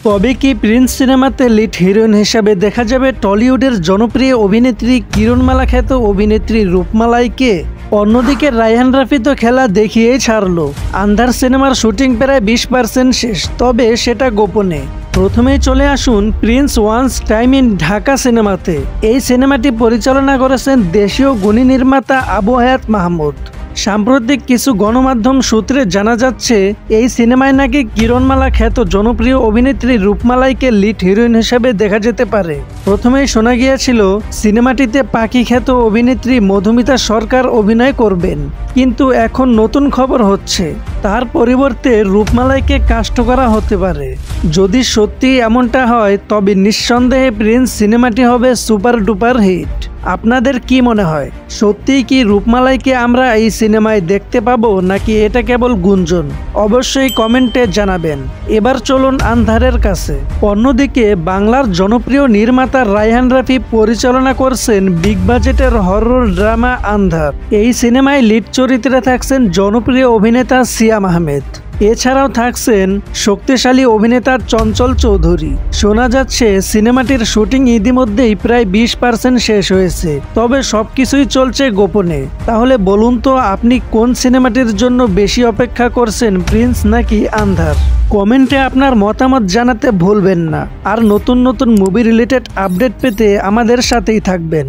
তবে কি প্রিন্স সিনেমাতে লিড হিরোইন হিসাবে দেখা যাবে টলিউডের জনপ্রিয় অভিনেত্রী কিরণমালা খ্যাত অভিনেত্রী রূপমালাইকে? অন্যদিকে রায়হান রাফি তো খেলা দেখিয়েই ছাড়লো। আন্ধার সিনেমার শুটিং প্রায় 20% শেষ, তবে সেটা গোপনে। প্রথমেই চলে আসুন prince once time in Dhaka সিনেমাতে। এই সিনেমাটি পরিচালনা করেছেন দেশীয় গুণী নির্মাতা আবু হায়াত মাহমুদ। সাম্প্রতিক কিছু গণমাধ্যম সূত্রে জানা যাচ্ছে, এই সিনেমায় নাকি কিরণমালা খ্যাত জনপ্রিয় অভিনেত্রী রূপমালাইকে লিড হিরোইন হিসেবে দেখা যেতে পারে। প্রথমেই শোনা গিয়েছিল সিনেমাটিতে পাখি খ্যাত অভিনেত্রী মধুমিতা সরকার অভিনয় করবেন, কিন্তু এখন নতুন খবর হচ্ছে তার পরিবর্তে রূপমালাইকে কাস্ট করা হতে পারে। যদি সত্যি এমনটা হয় তবে নিঃসন্দেহে প্রিন্স সিনেমাটি হবে সুপার ডুপার হিট। আপনাদের কি মনে হয়, সত্যিই কি রূপমালাইকে আমরা এই সিনেমায় দেখতে পাবো নাকি এটা কেবল গুঞ্জন? অবশ্যই কমেন্টে জানাবেন। এবার চলুন আন্ধারের কাছে। অন্যদিকে বাংলার জনপ্রিয় নির্মাতা রায়হান রাফি পরিচালনা করছেন বিগ বাজেটের হরর ড্রামা আন্ধার। এই সিনেমায় লিড চরিত্রে থাকছেন জনপ্রিয় অভিনেতা সিয়াম আহমেদ। এছাড়াও থাকছেন শক্তিশালী অভিনেতা চঞ্চল চৌধুরী। শোনা যাচ্ছে সিনেমাটির শুটিং ইতিমধ্যেই প্রায় 20% শেষ হয়েছে, তবে সবকিছুই চলছে গোপনে। তাহলে বলুন তো, আপনি কোন সিনেমাটির জন্য বেশি অপেক্ষা করছেন, প্রিন্স নাকি আন্ধার? কমেন্টে আপনার মতামত জানাতে ভুলবেন না। আর নতুন নতুন মুভি রিলেটেড আপডেট পেতে আমাদের সাথেই থাকবেন।